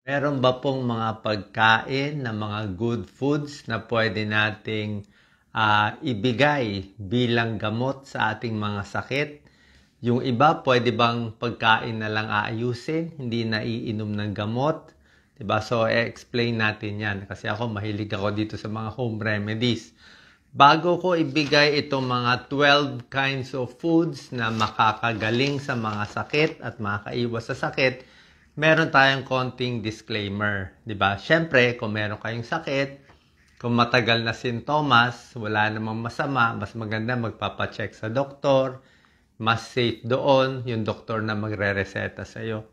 Meron ba pong mga pagkain na mga good foods na pwede nating ibigay bilang gamot sa ating mga sakit? Yung iba, pwede bang pagkain na lang aayusin, hindi na iinom ng gamot? Diba? So, explain natin yan. Kasi ako, mahilig ako dito sa mga home remedies. Bago ko ibigay itong mga 12 kinds of foods na makakagaling sa mga sakit at makakaiwas sa sakit, meron tayong konting disclaimer, 'di ba? Syempre, kung meron kayong sakit, kung matagal na sintomas, wala namang masama, mas maganda magpapa-check sa doktor, mas safe doon yung doktor na magre-reseta sa iyo.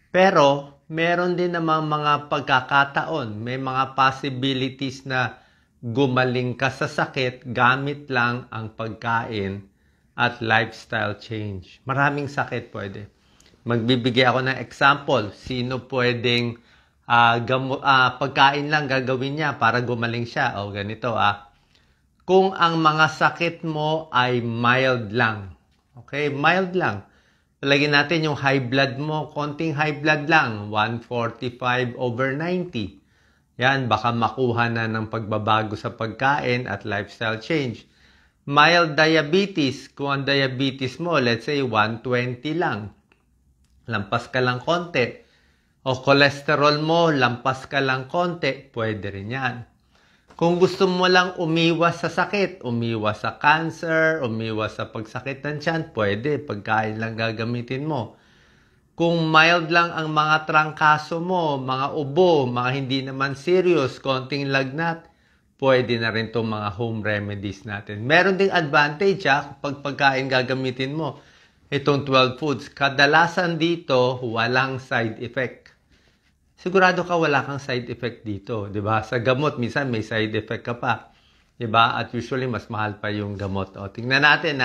Pero, meron din namang mga pagkakataon, may mga possibilities na gumaling ka sa sakit gamit lang ang pagkain at lifestyle change. Maraming sakit pwede. Magbibigay ako ng example. Sino pwedeng pagkain lang gagawin niya para gumaling siya? O ganito Kung ang mga sakit mo ay mild lang. Okay? Mild lang. Palagyan natin yung high blood mo, konting high blood lang, 145/90. Yan, baka makuha na ng pagbabago sa pagkain at lifestyle change. Mild diabetes, kung ang diabetes mo, let's say 120 lang, lampas ka lang konti. O cholesterol mo, lampas ka lang konti, pwede rin yan. Kung gusto mo lang umiwas sa sakit, umiwas sa cancer, umiwas sa pagsakit ng tiyan, pwede, pagkain lang gagamitin mo. Kung mild lang ang mga trangkaso mo, mga ubo, mga hindi naman serious, konting lagnat, pwede na rin itong mga home remedies natin. Meron ding advantage kapag pagkain gagamitin mo. Itong 12 foods, kadalasan dito, walang side effect. Sigurado ka wala kang side effect dito, 'di ba? Sa gamot minsan may side effect ka pa, 'di ba? At usually mas mahal pa yung gamot. O tingnan natin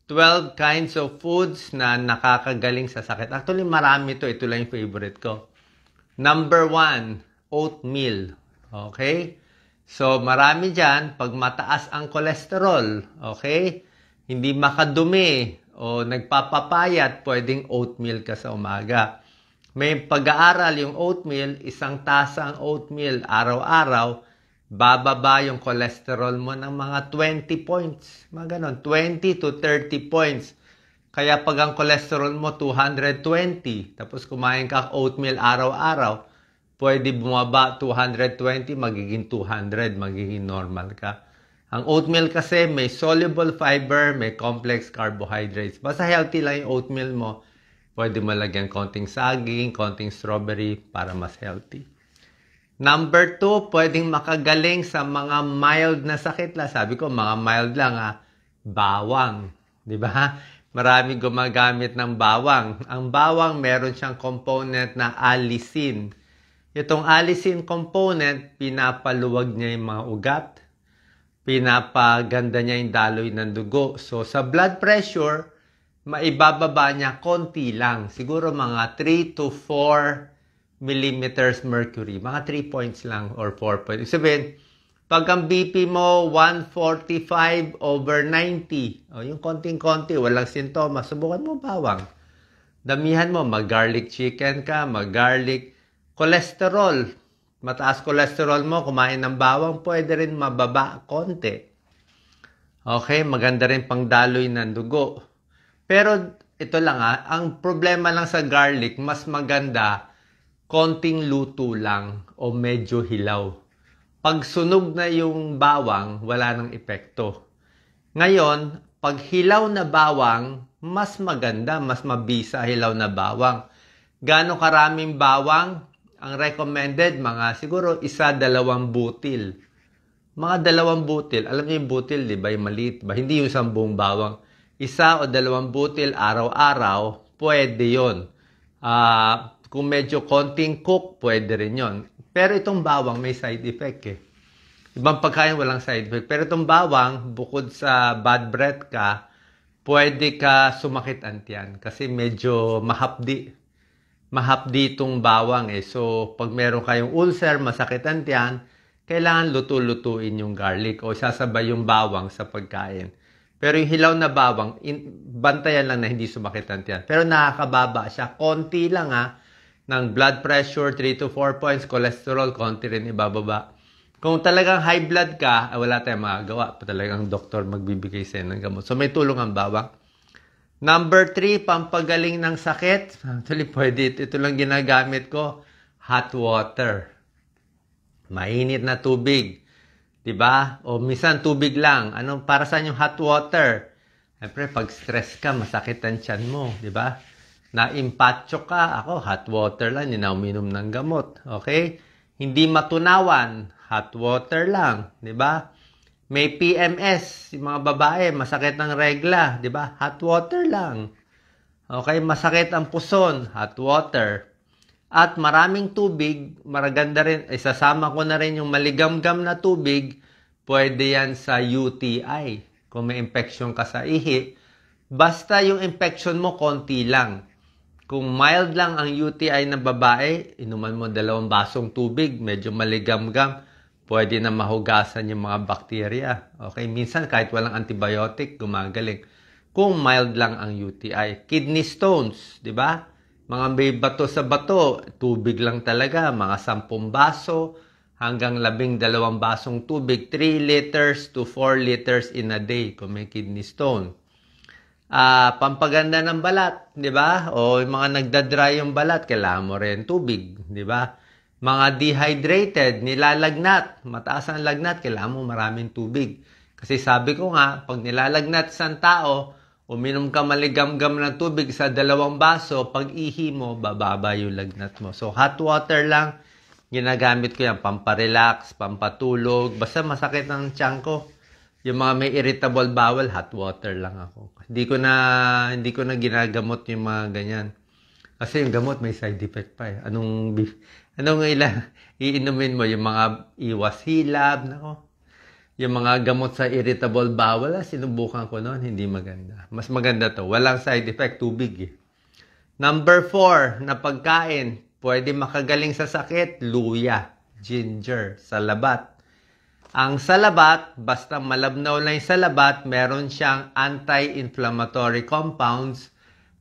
12 kinds of foods na nakakagaling sa sakit. Actually marami ito lang yung favorite ko. Number 1, oatmeal. Okay? So marami diyan pag mataas ang cholesterol, okay? Hindi makadumi o nagpapapayat, pwedeng oatmeal ka sa umaga. May pag-aaral yung oatmeal, isang tasa ang oatmeal araw-araw, bababa yung cholesterol mo ng mga 20 points. Mga ganon, 20 to 30 points. Kaya pag ang cholesterol mo 220, tapos kumain ka oatmeal araw-araw, pwede bumaba 220, magiging 200, magiging normal ka. Ang oatmeal kasi may soluble fiber, may complex carbohydrates. Basta healthy lang yung oatmeal mo. Pwede mo lagyan konting saging, konting strawberry para mas healthy. Number 2, pwedeng makagaling sa mga mild na sakit lang. Sabi ko, mga mild lang bawang. Di ba? Marami gumagamit ng bawang. Ang bawang, meron siyang component na allicin. Itong allicin component, pinapaluwag niya yung mga ugat. Pinapaganda niya yung daloy ng dugo. So, sa blood pressure, maibababa niya konti lang. Siguro mga 3 to 4 millimeters mercury. Mga 3 points lang or 4 points. Sabihin, pag ang BP mo 145/90, yung konting-konti, walang sintomas, subukan mo bawang. Damihan mo, mag-garlic chicken ka, mag-garlic cholesterol. Mataas cholesterol mo, kumain ng bawang, pwede rin mababa konti. Okay, maganda rin pang daloy ng dugo. Pero ito lang ang problema lang sa garlic, mas maganda konting luto lang o medyo hilaw. Pag sunog na yung bawang, wala nang epekto. Ngayon, pag hilaw na bawang, mas maganda, mas mabisa hilaw na bawang. Gaano karaming bawang? Ang recommended, mga siguro 1-2 butil. Mga 2 butil. Alam niyo yung butil, di ba? Yung maliit ba? Hindi yung 10 bawang. 1 o 2 butil araw-araw, pwede yun. Kung medyo konting cook, pwede rin yun. Pero itong bawang may side effect Ibang pagkain walang side effect. Pero itong bawang, bukod sa bad breath ka, pwede ka sumakit ang tiyan. Kasi medyo mahapdi. Mahapdi itong bawang So, pag meron kayong ulcer, masakit ang tiyan, kailangan luto-lutuin yung garlic o sasabay yung bawang sa pagkain. Pero yung hilaw na bawang, bantayan lang na hindi sumakit ang tiyan. Pero nakakababa siya. Konti lang ng blood pressure, 3 to 4 points, cholesterol, konti rin ibababa. Kung talagang high blood ka, wala tayong magagawa. Talagang doktor magbibigay sa'yo ng gamot. So, may tulong ang bawang. Number 3, pampagaling ng sakit. Actually, pwede. Ito lang ginagamit ko. Hot water. Mainit na tubig. Diba? O minsan tubig lang. Para saan yung hot water? Siyempre, pag stress ka, masakit ang tiyan mo. Diba? Na-impatcho ka. Ako, hot water lang. Hindi na uminom ng gamot. Okay? Hindi matunawan. Hot water lang. Diba? May PMS. Yung mga babae, masakit ang regla. Diba? Hot water lang. Okay? Masakit ang puson. Hot water. At maraming tubig, maraganda rin, isasama ko na rin yung maligamgam na tubig, pwede yan sa UTI. Kung may infection ka sa ihi, basta yung infection mo, konti lang. Kung mild lang ang UTI ng babae, inuman mo 2 basong tubig, medyo maligamgam, pwede na mahugasan yung mga bakterya. Okay, minsan kahit walang antibiotic, gumagaling. Kung mild lang ang UTI. Kidney stones, di ba? Mga may bato sa bato, tubig lang talaga, mga 10 baso hanggang 12 basong tubig, 3 liters to 4 liters in a day kung may kidney stone. Pampaganda ng balat, di ba? O yung mga nagdadry yung balat, kailangan mo rin tubig, di ba? Mga dehydrated, nilalagnat, mataas ang lagnat, kailangan mo maraming tubig. Kasi sabi ko nga, pag nilalagnat isang tao, uminom ka maligamgam ng tubig sa 2 baso, pag ihi mo, bababa yung lagnat mo. So, hot water lang, ginagamit ko yan, pamparelax, pampatulog, basta masakit ang tiyan ko. Yung mga may irritable bowel, hot water lang ako. Hindi ko na ginagamot yung mga ganyan. Kasi yung gamot may side effect pa eh. Anong iinumin mo? Yung mga iwas hilab, nako. Yung mga gamot sa irritable bowel, sinubukan ko noon, hindi maganda. Mas maganda to, walang side effect, tubig eh. Number 4, na pagkain, pwede makagaling sa sakit, luya, ginger, salabat. Ang salabat, basta malabnaw lang yung salabat, meron siyang anti-inflammatory compounds,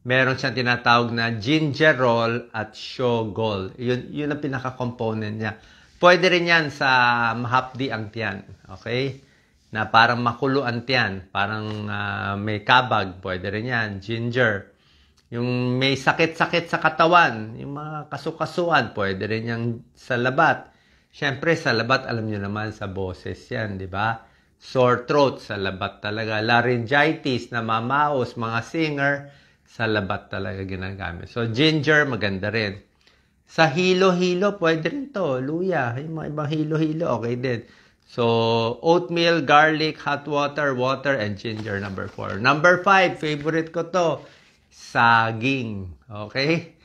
meron siyang tinatawag na gingerol at shogol. Yun ang pinaka-component niya. Pwede rin yan sa mahapdi ang tiyan. Okay? Na parang makulo ang tiyan. Parang may kabag. Pwede rin yan. Ginger. Yung may sakit-sakit sa katawan. Yung mga kasukasuan. Pwede rin yan sa labat. Siyempre, sa labat, alam nyo naman, sa boses yan. Di ba? Sore throat, sa labat talaga. Laryngitis, namamaos, mga singer, sa labat talaga ginagamit. So, ginger, maganda rin. Sa hilo-hilo, pwede rin to. Luya. Yung mga ibang hilo-hilo, okay din. So, oatmeal, garlic, hot water, water, and ginger, number 4. Number 5, favorite ko to. Saging. Okay?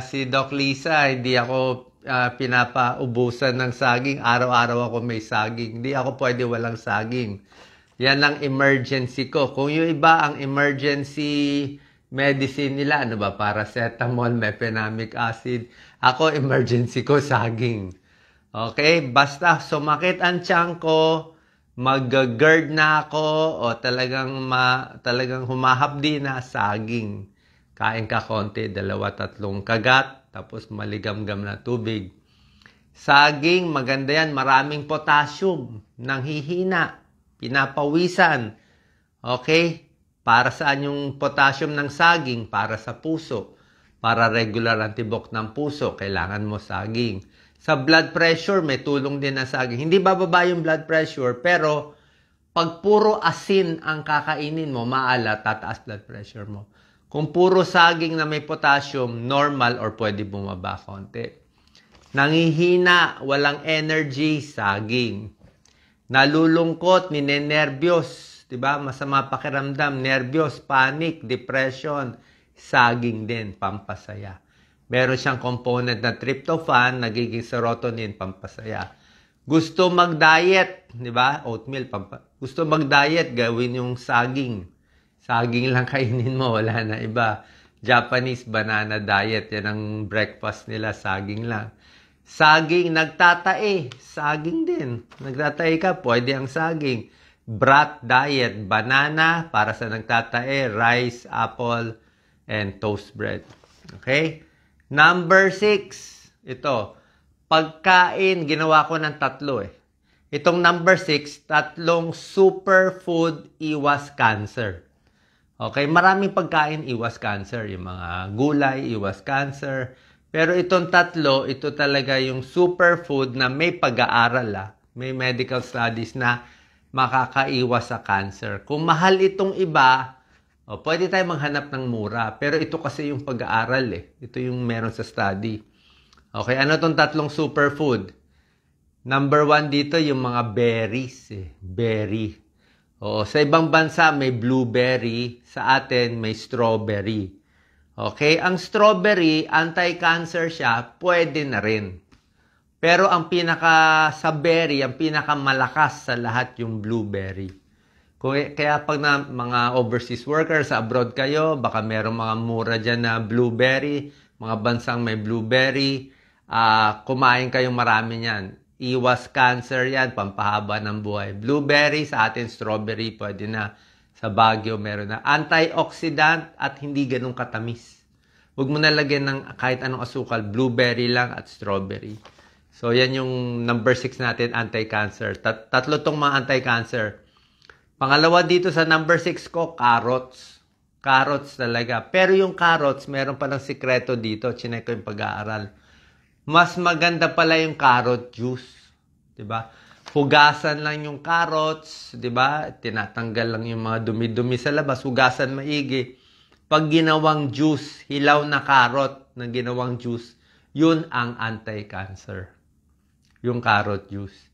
Si Doc Lisa, hindi ako pinapaubusan ng saging. Araw-araw ako may saging. Hindi ako pwede walang saging. Yan ang emergency ko. Kung yung iba, ang emergency medicine nila, paracetamol, mefenamic acid. Ako, emergency ko, saging. Okay? Basta sumakit ang tiyan ko, mag-GERD na ako, o talagang humahapdi na, saging. Kain ka konti, 2-3 kagat, tapos maligamgam na tubig. Saging, maganda yan, maraming potassium, nanghihina, pinapawisan. Okay? Para saan yung potassium ng saging? Para sa puso. Para regular ang tibok ng puso, kailangan mo saging. Sa blood pressure, may tulong din na saging. Hindi bababa yung blood pressure, pero pag puro asin ang kakainin mo, maalat, tataas blood pressure mo. Kung puro saging na may potassium, normal or pwede bumaba konti. Nangihina, walang energy, saging. Nalulungkot, ninenervyos. Diba? Masama pakiramdam, nervyos, panic, depression, saging din, pampasaya. Meron siyang component na tryptophan, nagiging serotonin, pampasaya. Gusto mag-diet, diba? Oatmeal, gusto mag-diet, gawin yung saging. Saging lang kainin mo, wala na iba. Japanese banana diet, yan ang breakfast nila, saging lang. Saging, nagtatae, saging din. Nagtatae ka, pwede ang saging. Brat diet, banana para sa nagtatae, rice, apple, and toast bread. Okay? Number 6, ito, pagkain, ginawa ko ng 3 eh. Itong number 6, 3 superfood iwas cancer. Okay, maraming pagkain iwas cancer, yung mga gulay iwas cancer. Pero itong 3, ito talaga yung superfood na may pag-aaral, may medical studies na makakaiwas sa cancer. Kung mahal itong iba, pwede tayo maghanap ng mura. Pero ito kasi yung pag-aaral eh. Ito yung meron sa study. Okay, ano itong 3 superfood? Number 1 dito, yung mga berries eh. Berry. Sa ibang bansa may blueberry. Sa atin may strawberry. Okay, ang strawberry, anti-cancer siya, pwede na rin. Pero ang sa berry, ang pinakamalakas sa lahat yung blueberry. Kaya pag mga overseas workers sa abroad kayo, baka merong mga mura dyan na blueberry, mga bansang may blueberry, kumain kayong marami niyan. Iwas cancer yan, pampahaba ng buhay. Blueberry, sa atin strawberry, pwede na. Sa Baguio meron na. Antioxidant at hindi ganun katamis. Huwag mo nalagyan ng kahit anong asukal, blueberry lang at strawberry. So, yan yung number 6 natin, anti-cancer. 3 tong mga anti-cancer. Pangalawa dito sa number 6 ko, carrots. Carrots talaga. Pero yung carrots, meron palang sikreto dito. Chinek ko yung pag-aaral. Mas maganda pala yung carrot juice. Diba? Hugasan lang yung carrots. Diba? Tinatanggal lang yung mga dumi-dumi sa labas. Hugasan maigi. Pag ginawang juice, hilaw na carrot na ginawang juice, yun ang anti-cancer. Yung carrot juice.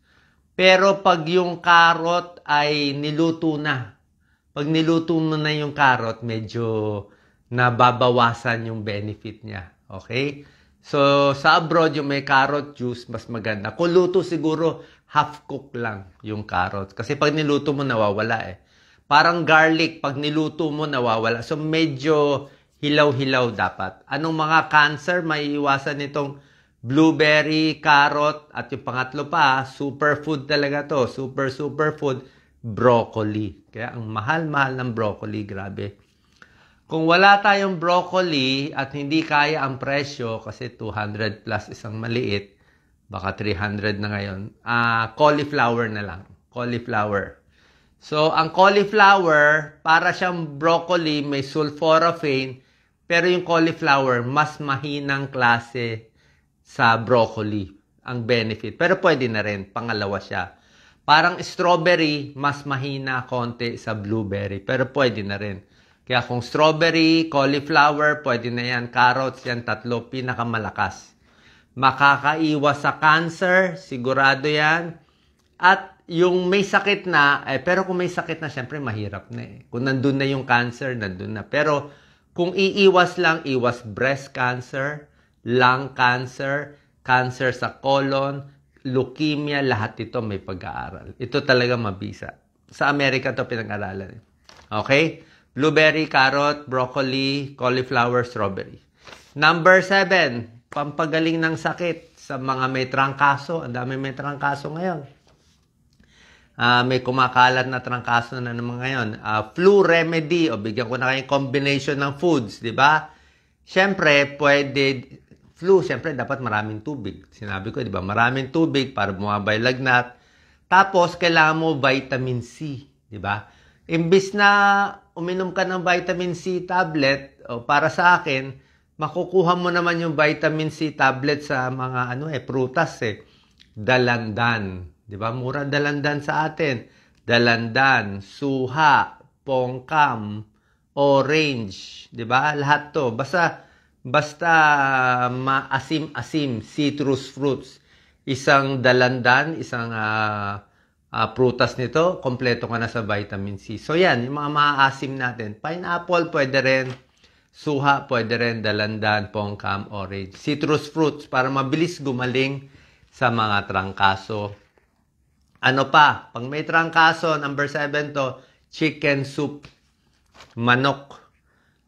Pero pag yung carrot ay niluto na, pag niluto mo na yung carrot, medyo nababawasan yung benefit niya. Okay? So, sa abroad, yung may carrot juice, mas maganda. Kung luto siguro, half-cook lang yung carrot. Kasi pag niluto mo, nawawala eh. Parang garlic, pag niluto mo, nawawala. So, medyo hilaw-hilaw dapat. Anong mga cancer may iwasan nitong blueberry, carrot, at yung pangatlo pa, superfood talaga to. Superfood, broccoli. Kaya ang mahal-mahal ng broccoli, grabe. Kung wala tayong broccoli at hindi kaya ang presyo, kasi 200 plus isang maliit, baka 300 na ngayon, cauliflower na lang. Cauliflower. So, ang cauliflower, para siyang broccoli, may sulforaphane, pero yung cauliflower, mas mahinang klase sa broccoli ang benefit. Pero pwede na rin, pangalawa siya. Parang strawberry, mas mahina konti sa blueberry, pero pwede na rin. Kaya kung strawberry, cauliflower, pwede na yan. Carrots, yan 3, pinakamalakas. Makakaiwas sa cancer, sigurado yan. At yung may sakit na, pero kung may sakit na, syempre mahirap na eh. Kung nandun na yung cancer, nandun na. Pero kung iiwas lang, iwas breast cancer, lung cancer, cancer sa colon, leukemia, lahat ito may pag-aaral. Ito talaga mabisa. Sa Amerika ito pinag-aralan. Okay? Blueberry, carrot, broccoli, cauliflower, strawberry. Number 7, pampagaling ng sakit sa mga may trangkaso. Ang dami may trangkaso ngayon. May kumakalat na trangkaso na naman ngayon. Flu remedy, o bigyan ko na kayong combination ng foods, di ba? Siyempre, flu, siyempre, dapat maraming tubig. Sinabi ko, di ba? Maraming tubig para bumabay lagnat. Tapos, kailangan mo vitamin C, di ba? Imbis na uminom ka ng vitamin C tablet, para sa akin, makukuha mo naman yung vitamin C tablet sa mga prutas eh. Dalandan, di ba? Mura dalandan sa atin. Dalandan, suha, pongkam, orange, di ba? Lahat to. Basta maasim-asim, citrus fruits. Isang dalandan, isang prutas nito, kompleto ka na sa vitamin C. So yan, yung mga maaasim natin. Pineapple, pwede rin. Suha, pwede rin. Dalandan, pongkam, orange. Citrus fruits, para mabilis gumaling sa mga trangkaso. Ano pa? Pag may trangkaso, number 7 to, chicken soup. Manok.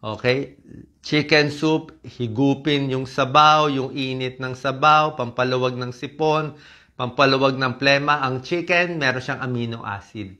Okay? Chicken soup, higupin yung sabaw, yung init ng sabaw, pampaluwag ng sipon, pampaluwag ng plema. Ang chicken, meron siyang amino acid.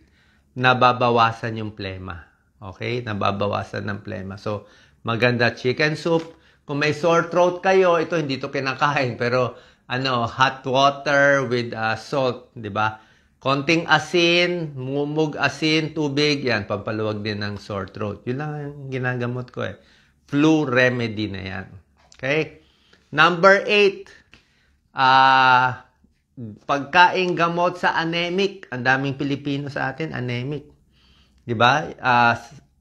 Nababawasan yung plema. Okay? Nababawasan ng plema. So, maganda chicken soup. Kung may sore throat kayo, ito hindi to kinakain, pero hot water with salt, di ba? Konting asin, mumug asin, tubig, yan, pampaluwag din ng sore throat. Yun lang ang ginagamot ko eh. Flu remedy na yan. Okay? Number 8, pagkain gamot sa anemic. Ang daming Pilipino sa atin, anemic. Di ba?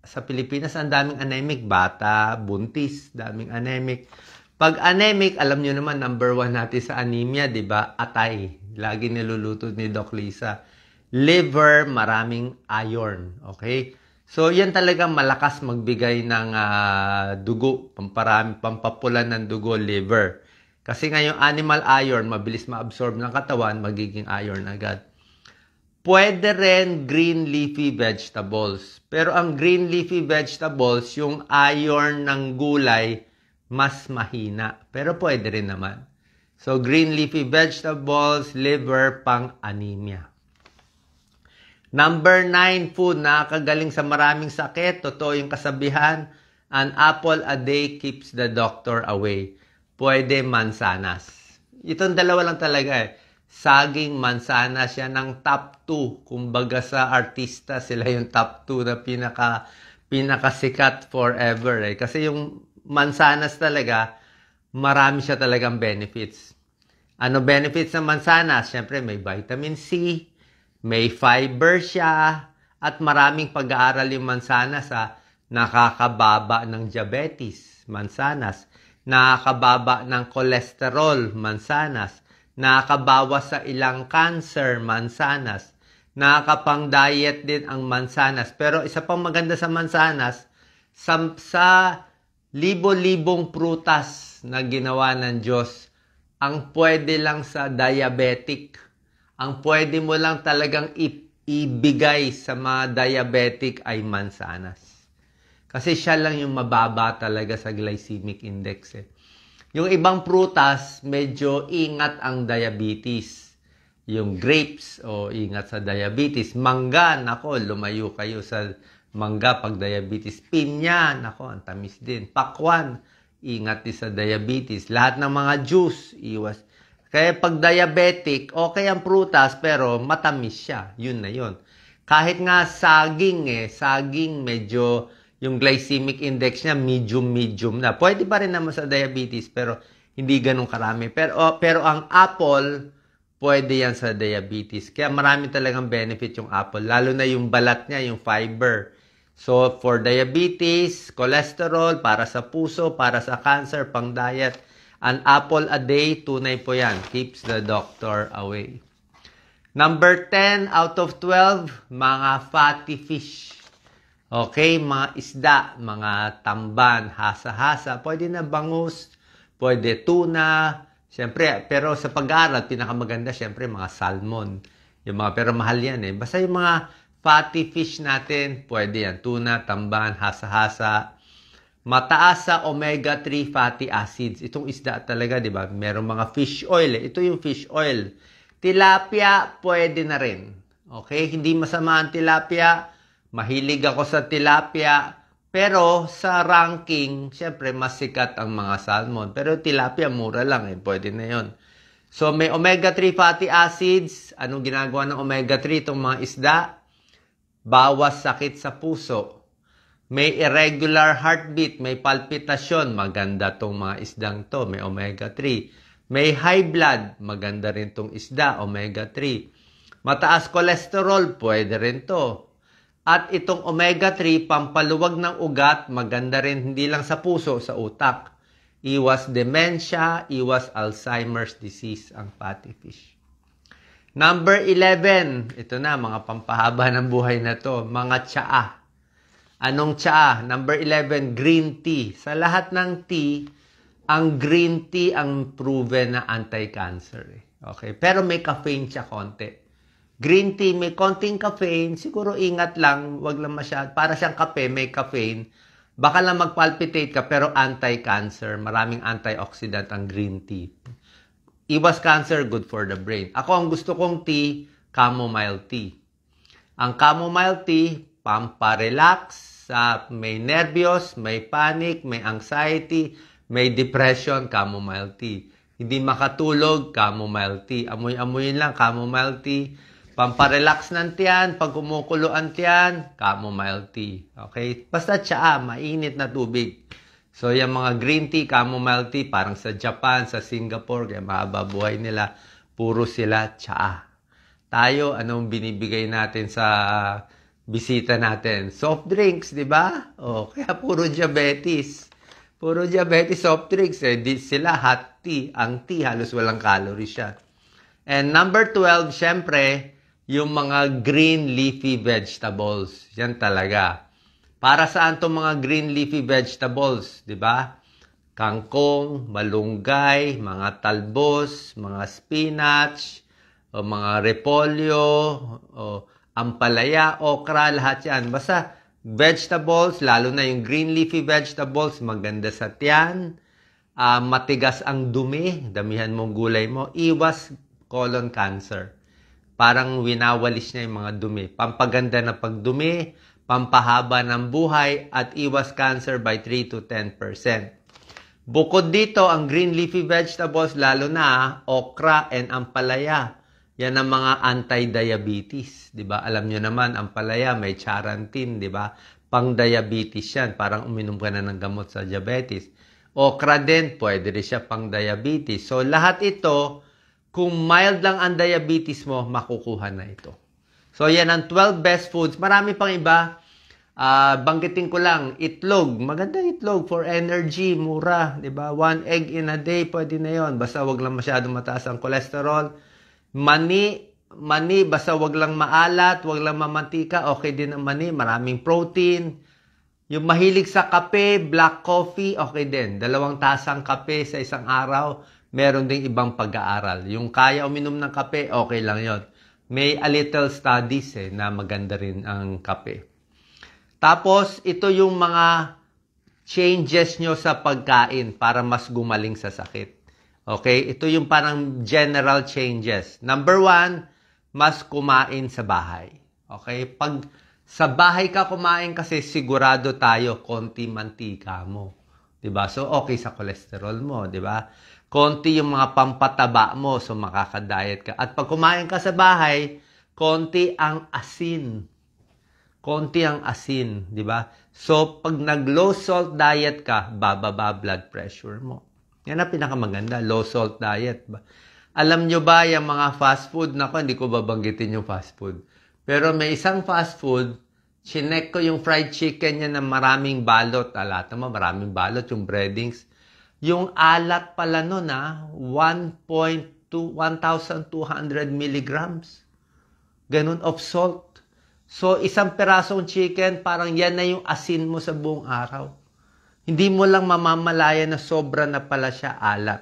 Sa Pilipinas, ang daming anemic. Bata, buntis, daming anemic. Pag anemic, alam nyo naman, number 1 natin sa anemia, di ba? Atay. Lagi niluluto ni Doc Lisa. Liver, maraming iron. Okay? So, yan talaga malakas magbigay ng dugo. Pampapulan ng dugo, liver. Kasi nga yung animal iron, mabilis ma-absorb ng katawan, magiging iron agad. Pwede rin green leafy vegetables. Pero ang green leafy vegetables, yung iron ng gulay, mas mahina. Pero pwede rin naman. So, green leafy vegetables, liver, pang anemia. Number 9, food, nakakagaling sa maraming sakit. Totoo yung kasabihan, an apple a day keeps the doctor away. Pwede mansanas. Itong dalawa lang talaga eh. Saging, mansanas, yan ang top 2. Kumbaga sa artista, sila yung top 2 na pinakasikat forever eh. Kasi yung mansanas talaga, marami siya talagang benefits. Ano benefits ng mansanas? Siyempre, may vitamin C, may fiber siya, at maraming pag-aaral yung mansanas nakakababa ng diabetes, mansanas, nakakababa ng cholesterol, mansanas, nakakabawas sa ilang cancer, mansanas, nakakapang-diet din ang mansanas. Pero isa pang maganda sa mansanas, sa libo-libong prutas na ginawa ng Diyos, ang pwede lang sa diabetic. Ang pwede mo lang talagang ibigay sa mga diabetic ay mansanas. Kasi siya lang yung mababa talaga sa glycemic index eh. Yung ibang prutas, medyo ingat ang diabetes. Yung grapes, ingat sa diabetes. Mangga, nako, lumayo kayo sa mangga pag diabetes. Pinya, nako, ang tamis din. Pakwan, ingat din sa diabetes. Lahat ng mga juice, iwas. Kaya pag diabetic, okay ang prutas, pero matamis siya. Yun na yun. Kahit nga saging medyo, yung glycemic index niya, medium na. Pwede pa rin naman sa diabetes, pero hindi ganun karami. Pero ang apple, pwede yan sa diabetes. Kaya marami talagang benefit yung apple. Lalo na yung balat niya, yung fiber. So, for diabetes, cholesterol, para sa puso, para sa cancer, pang diet, an apple a day, tunay po yan. Keeps the doctor away. Number 10 out of 12, mga fatty fish. Okay, mga isda, mga tamban, hasa-hasa. Pwede na bangus, pwede tuna. Siyempre, pero sa pag-aaral, pinakamaganda, siyempre, mga salmon. Pero mahal yan eh. Basta yung mga fatty fish natin, pwede yan. Tuna, tamban, hasa-hasa. Mataas sa omega-3 fatty acids. Itong isda talaga, di ba? Merong mga fish oil. Ito yung fish oil. Tilapia, pwede na rin. Okay? Hindi masama ang tilapia. Mahilig ako sa tilapia. Pero sa ranking, syempre, mas sikat ang mga salmon. Pero tilapia, mura lang eh. Pwede na yon. So, may omega-3 fatty acids. Anong ginagawa ng omega-3 itong mga isda? Bawas sakit sa puso. May irregular heartbeat, may palpitasyon, maganda tong mga isdang to, may omega-3. May high blood, maganda rin tong isda, omega-3. Mataas cholesterol, pwede rin to. At itong omega-3, pampaluwag ng ugat, maganda rin hindi lang sa puso, sa utak. Iwas dementia, iwas Alzheimer's disease ang fatty fish. Number 11, ito na, mga pampahaba ng buhay na to, mga tsaa. Anong tsaa? Number 11, green tea. Sa lahat ng tea, ang green tea ang proven na anti-cancer. Okay? Pero may caffeine siya konti. Green tea, may konting caffeine. Siguro ingat lang, wag lang masyad. Para siyang kape, may caffeine. Baka lang magpalpitate ka, pero anti-cancer. Maraming antioxidant ang green tea. Iwas cancer, good for the brain. Ako, ang gusto kong tea, chamomile tea. Ang chamomile tea, pamparelax, may nervyos, may panic, may anxiety, May depression, chamomile tea. Hindi makatulog, chamomile tea. Amoy-amoyin lang, chamomile tea. Pamparelax ng tiyan, pag kumukulo ang tiyan, chamomile tea. Okay? Basta tsaa, mainit na tubig. So, yung mga green tea, chamomile tea, parang sa Japan, sa Singapore, kaya mahaba buhay nila, puro sila tsaa. Tayo, anong binibigay natin sa bisita natin? Soft drinks, di ba? O, kaya puro diabetes. Puro diabetes soft drinks. Di sila hot tea. Ang tea, halos walang calories siya. And number 12, syempre, yung mga green leafy vegetables. Yan talaga. Para saan itong mga green leafy vegetables? Di ba? Kangkong, malunggay, mga talbos, mga spinach, o mga repolyo, o ampalaya, okra, lahat yan. Basta vegetables, lalo na yung green leafy vegetables, maganda sa tiyan, matigas ang dumi, damihan mong gulay mo, iwas colon cancer. Parang winawalis niya yung mga dumi. Pampaganda na pagdumi, pampahaba ng buhay, at iwas cancer by 3 to 10%. Bukod dito, ang green leafy vegetables, lalo na okra and ampalaya, yan ang mga anti-diabetes, 'di ba? Alam niyo naman, ang palaya may charantin, 'di ba? Pang-diabetes 'yan, parang uminom ka na ng gamot sa diabetes. Okra din, pwede rin siya pang-diabetes. So lahat ito, kung mild lang ang diabetes mo, makukuha na ito. So yan ang 12 best foods. Marami pang iba. Banggitin ko lang, itlog. Maganda itlog for energy, mura, 'di ba? 1 egg in a day, pwede na 'yon. Basta wag lang masyadong mataas ang cholesterol. Mani, basta wag lang maalat, wag lang mamantika, okay din ang mani, maraming protein. Yung mahilig sa kape, black coffee, okay din. 2 tasang kape sa isang araw, meron ding ibang pag-aaral. Yung kaya uminom ng kape, okay lang yon. May a little studies na maganda rin ang kape. Tapos, ito yung mga changes nyo sa pagkain para mas gumaling sa sakit. Okay? Ito yung parang general changes. Number 1, mas kumain sa bahay. Okay? Pag sa bahay ka kumain kasi sigurado tayo, konti mantika mo. 'Di ba? So, okay sa cholesterol mo. 'Di ba? Konti yung mga pampataba mo, so makaka-diet ka. At pag kumain ka sa bahay, konti ang asin. Konti ang asin. 'Di ba? So, pag nag-low salt diet ka, bababa blood pressure mo. Yan ang pinakamaganda, low salt diet. Alam nyo ba yung mga fast food? Naku, hindi ko babanggitin yung fast food. Pero may isang fast food, chinek ko yung fried chicken niya na maraming balot. Alat naman, maraming balot, yung breadings. Yung alat pala nun, 1,200 milligrams. Ganun of salt. So, isang perasong chicken, parang yan na yung asin mo sa buong araw. Hindi mo lang mamamalaya na sobra na pala siya alat.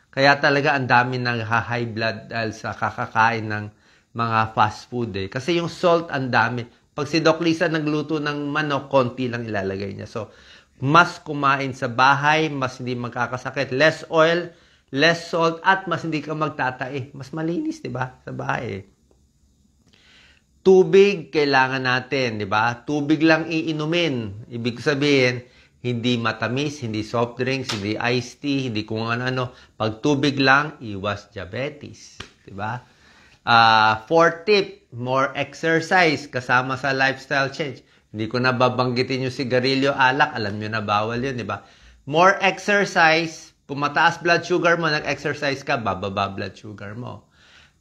Kaya talaga ang dami ng high blood dahil sa kakakain ng mga fast food. Kasi yung salt ang dami. Pag si Doc Lisa nagluto ng manok, konti lang ilalagay niya. So, mas kumain sa bahay, mas hindi magkakasakit. Less oil, less salt, at mas hindi ka magtatae. Mas malinis, di ba? Sa bahay. Tubig, kailangan natin, di ba? Tubig lang iinumin. Ibig sabihin, hindi matamis, hindi soft drinks, hindi iced tea, hindi kung ano-ano. Pag tubig lang, iwas diabetes. Diba? Fourth tip, more exercise kasama sa lifestyle change. Hindi ko na babanggitin yung sigarilyo, alak. Alam nyo na, bawal yun, diba? More exercise, kung mataas blood sugar mo, nag-exercise ka, bababa blood sugar mo.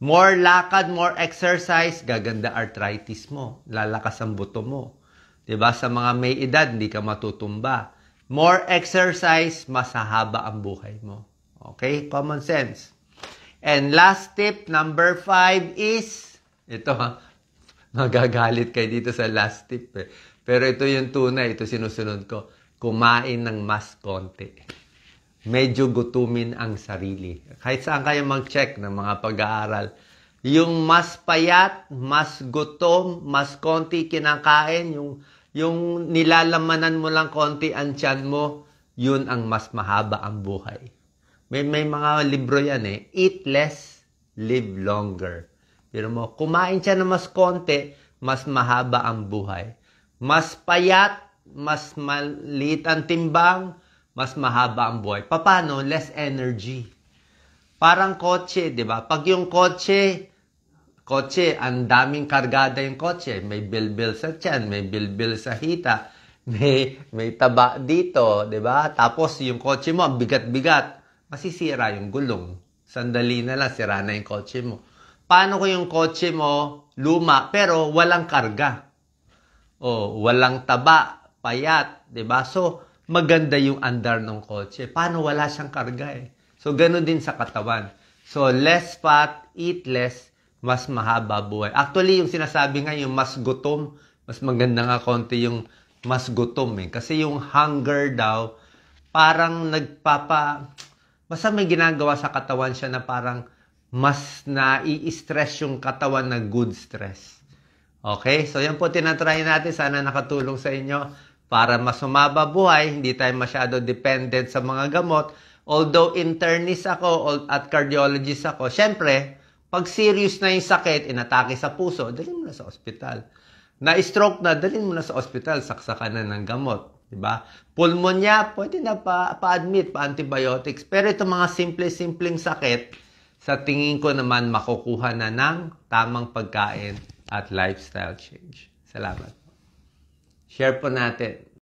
More lakad, more exercise, gaganda arthritis mo. Lalakas ang buto mo. Diba? Sa mga may edad, hindi ka matutumba. More exercise, mas hahaba ang buhay mo. Okay? Common sense. And last tip, number 5 is, ito magagalit kayo dito sa last tip. Pero ito yung tunay, ito sinusunod ko. Kumain ng mas konti. Medyo gutumin ang sarili. Kahit saan kayo mag-check ng mga pag-aaral. Yung mas payat, mas gutom, mas konti kinakain, yung nilalamanan mo lang konti ang tiyan mo, yun ang mas mahaba ang buhay. May mga libro yan Eat less, live longer. Pero mo, kumain siya na mas konti, mas mahaba ang buhay. Mas payat, mas maliit ang timbang, mas mahaba ang buhay. Paano? Less energy. Parang kotse, di ba? Pag yung kotse, ang daming kargada yung kotse. May bilbil sa tiyan, may bilbil sa hita, may taba dito, di ba? Tapos yung kotse mo, ang bigat-bigat, masisira yung gulong. Sandali na lang, sira na yung kotse mo. Paano kung yung kotse mo luma pero walang karga? O walang taba, payat, 'di ba? So maganda yung andar ng kotse. Paano wala siyang karga eh? So ganoon din sa katawan. So less fat, eat less, mas mahaba buhay. Actually, yung sinasabi nga yung mas gutom, mas maganda nga konti yung mas gutom eh. Kasi yung hunger daw, parang basta may ginagawa sa katawan siya na parang mas nai-stress yung katawan na good stress. Okay? So, yan po tinatry natin. Sana nakatulong sa inyo para mas sumaba buhay. Hindi tayo masyado dependent sa mga gamot. Although internist ako at cardiologist ako, syempre, pag serious na yung sakit, inatake sa puso, dalhin mo na sa ospital. Na-stroke na, dalhin mo na sa ospital, saksakan na ng gamot. Diba? Pulmonya, pwede na pa-admit, pa-antibiotics. Pero itong mga simple-simpleng sakit, sa tingin ko naman makukuha na ng tamang pagkain at lifestyle change. Salamat. Share po natin.